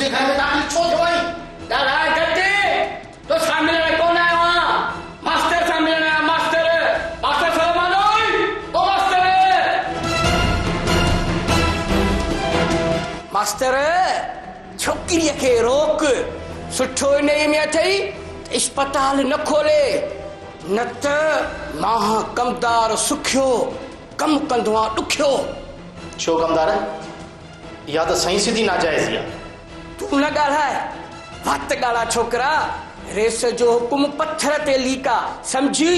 मुझे घर में दाखिल छो थियो आई दादा गट्टे तो सामने कौन आयो वहां मास्टर सामने आया मास्टर मास्टर साहब मानोई ओ मास्टर छोकिरीअ खे रोक सुठो इन में अथई अस्पताल न खोले न त मां कमदार सुखियो कम कंदो आ ॾुखियो। छो कमदार या तो सही सीधी नाजायज़ या तू न ॻाल्हाए वत ॻाल्हा छोकरा रेस जो हुकुम पत्थर ते लीका समझी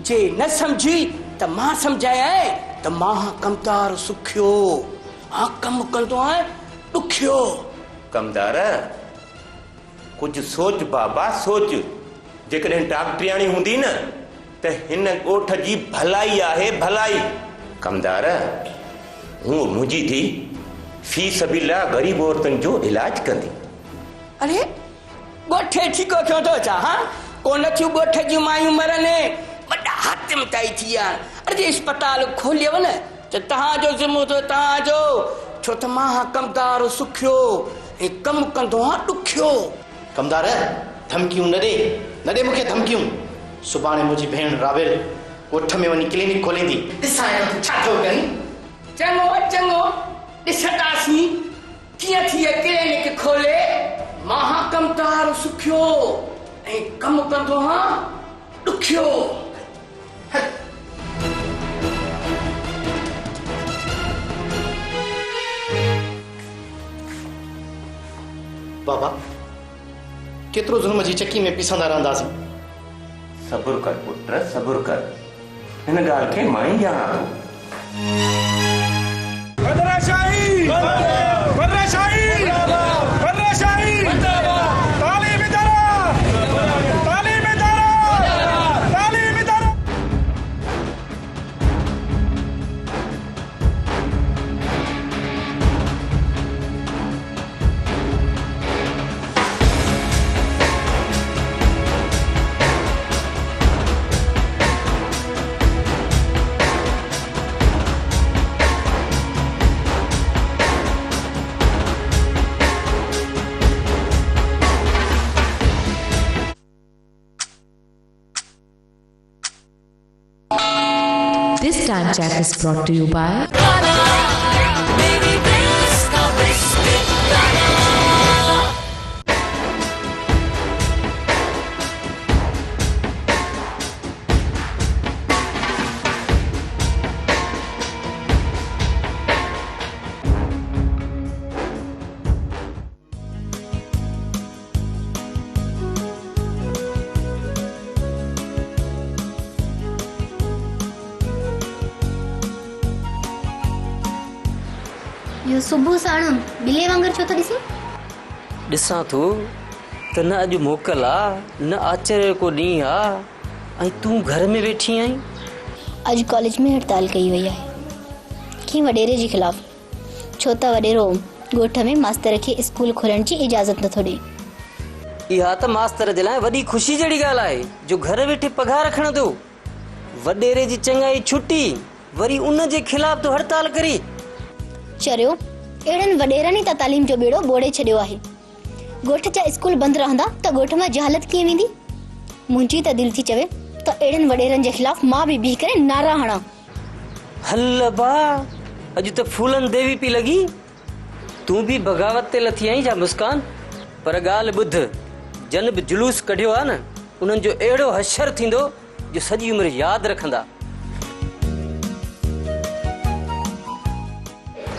जे न समझी त मां समझाए त मां कमदार सुखियो हाँ कम कंदो आहियां ॾुखियो। कमदार कुछ सोच बाबा सोच जेकॾहिं डॉक्टरियाणी हूंदी न त हिन ॻोठ जी भलाई आहे भलाई। कमदार हूं मुंहिंजी थी फी सबिला गरीब औरतुनि जो इलाज कंदी। अरे ॻोठे ठीको थियो थो छा हाँ कोन थियूं ॻोठ जूं मायूं मरनि वॾा हातिम ताई थी विया अॼु अस्पताल खोलियव न त तव्हांजो ज़िम्मो थो तव्हांजो छो त मां कमदार सुखियो ऐं कमु कंदो आहियां ॾुखियो। कमदार धमकियूं न ॾे मूंखे धमकियूं। सुभाणे मुंहिंजी भेण रावेल ॻोठ में वञी क्लिनिक खोलींदी ॾिसां छा थो कनि। चङो चङो ॾिसंदासीं कीअं थी क्लिनिक खोले मां कमदार सुखियो ऐं कमु कंदो आहियां ॾुखियो। बाबा केतिरो ज़ुल्म जी चक्की में पीसंदा रहंदासीं। सब्र कर पुत्र सब्र कर हिन ॻाल्हि खे मां ई ॼाणां थो। This time check is brought to you by यो सुबह साण बिले वांगर छो तो ॾिसां थो त न अॼु मोकल आहे न आचार्य को ॾींहुं आहे ऐं तूं घर में वेठी आहीं। अॼु कॉलेज में हड़ताल कई वई आहे कि वॾेरे जे खिलाफ़ छो त वॾेरो ॻोठ में मास्तर खे स्कूल खोलण जी इजाज़त नथो ॾे। इहा त मास्तर जे लाइ वॾी ख़ुशी जहिड़ी ॻाल्हि आहे जो घर वेठे पघार खणंदो। वॾेरे जी चङाई छुटी वरी उन जे खिलाफ़ तो हड़ताल करी। चरियो अहिड़नि वॾेरनि त तालीम जो बेड़ो ॿोड़े छॾियो आहे। ॻोठ जा स्कूल बंदि रहंदा त ॻोठ मां जहालत कीअं वेंदी। मुंहिंजी त दिलि थी चवे त अहिड़नि वॾेरनि जे खिलाफ़ मां बि बीह करे नारा हणां। हल बा अॼु त फूलन देवी पई लॻी तूं बि बग़ावत ते लथी आई छा मुस्कान। पर ॻाल्हि ॿुध जन बि जुलूस कढियो आहे न उन्हनि जो अहिड़ो हशर थींदो जो सॼी उमिरि यादि रखंदा।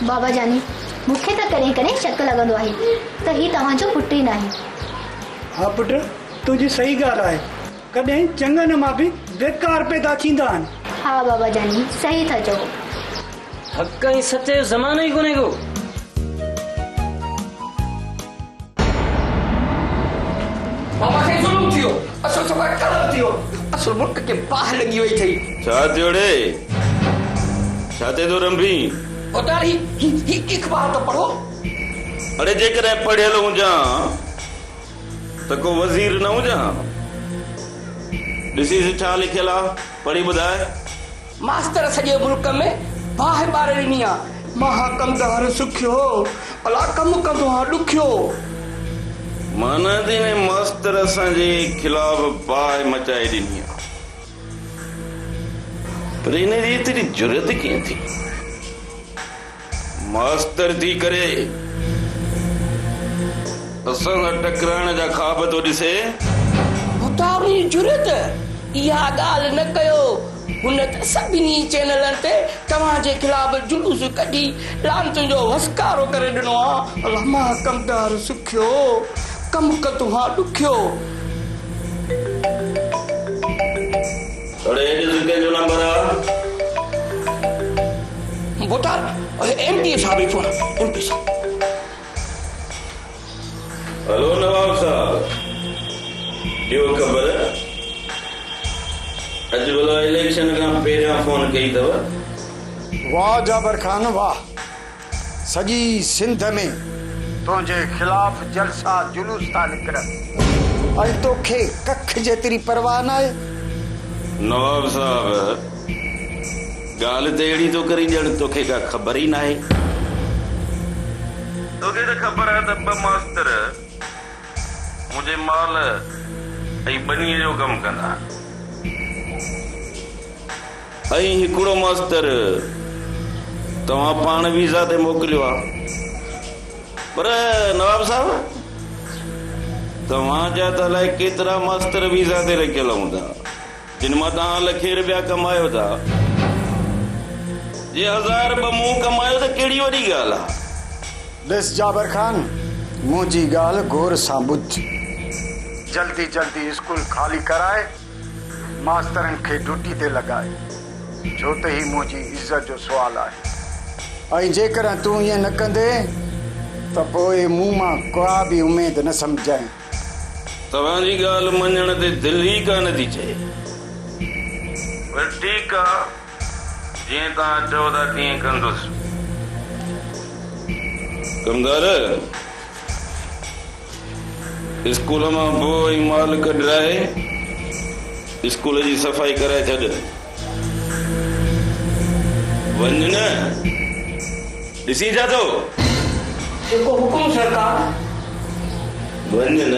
बाबा जानी मूंखे त कॾहिं कॾहिं शक लॻंदो आहे त ही तव्हांजो पुटु ई नाहे। हाँ पुट तुझी सही ॻाल्हि आहे कॾहिं चङनि मां बि बेकार पैदा थींदा आहिनि। हा बाबा जानी सही था चओ। हक़ ऐं सच जो ज़मानो ई कोन्हे को। बाबा खे ज़ुल्म थियो असुल सभा ग़लत थियो असुल मुल्क खे बाहि लॻी वई थई। छा थियो रे छा थिए थो रंभी। उतार ही अखबार तो पढ़ो। अरे जेकॾहिं पढ़ियल हुजां त को वज़ीर न हुजां। ॾिसी छा लिखियल आहे पढ़ी ॿुधाए। मास्तर सॼे मुल्क में बाहि ॿारे ॾिनी आहे। मां कमदार सुखियो भला कमु कंदो आहियां ॾुखियो। माना थी ने मास्तर असांजे खिलाफ बाहि मचाए ॾिनी आहे, पर इन जी एतिरी जुरत कीअं थी? मास्तर थी करे असां सां टकराइण जा ख़्वाब थो ॾिसे। मुताबी जुरत इहा ॻाल्हि न कयो। हुन त सभिनी चैनलनि ते तव्हांजे खिलाफ़ जुलूस कढी लांतुनि जो वसकारो करे ॾिनो आहे। अलाह मां कमदार सुखियो, कम कतु हा ॾुखियो। अरे ॾिस कंहिंजो नंबर आहे? बोता एमपी साहब जी फोन, एमपी साहब। हेलो नवाब साहब, ॾियो ख़बर। अॼु भला इलेक्शन खां पहिरियां फोन कई अथव? वाह जाबर खान वाह, सॼी सिंध में तुंहिंजे खिलाफ़ जलसा जुलूस था निकिरनि, ऐं तोखे कख जेतिरी परवाह न आहे। नवाब साहब, ॻाल्हि त अहिड़ी तो करी ॼण तोखे का ख़बर ई न आहे। तोखे त ख़बर आहे त ॿ मास्तर मुंहिंजे माल ऐं बनीअ जो कमु कंदा, ऐं हिकिड़ो मास्तर तव्हां पाण वीज़ा ते मोकिलियो आहे। पर नवाब साहब, तव्हांजा त अलाए केतिरा मास्तर वीज़ा ते रखियल हूंदा, जिन मां तव्हां लखे रुपया कमायो था। जे 1000 ॿ मूं कमायो त कहिड़ी वॾी ॻाल्हि आहे? ॾिस जाबर खान, मुंहिंजी ॻाल्हि गौर सां ॿुध। जल्दी जल्दी स्कूल ख़ाली कराए मास्तरनि खे ड्यूटी ते लॻाए, छो त ही मुंहिंजी इज़त जो सुवाल आहे। ऐं जेकर तूं ईअं न कंदे त पोइ मूं मां का बि उमेद न सम्झाई। तव्हांजी ॻाल्हि मञण ते दिलि ई कान थी चए। पर ठीकु आहे, जीअं तव्हां चओ था तीअं कंदुसि। कमदार, स्कूल मां बोइ ऐं माल कढाए स्कूल जी सफ़ाई कराए छॾ। वञ न, ॾिसी छा थो? जेको हुकुम सरकार। वञ न।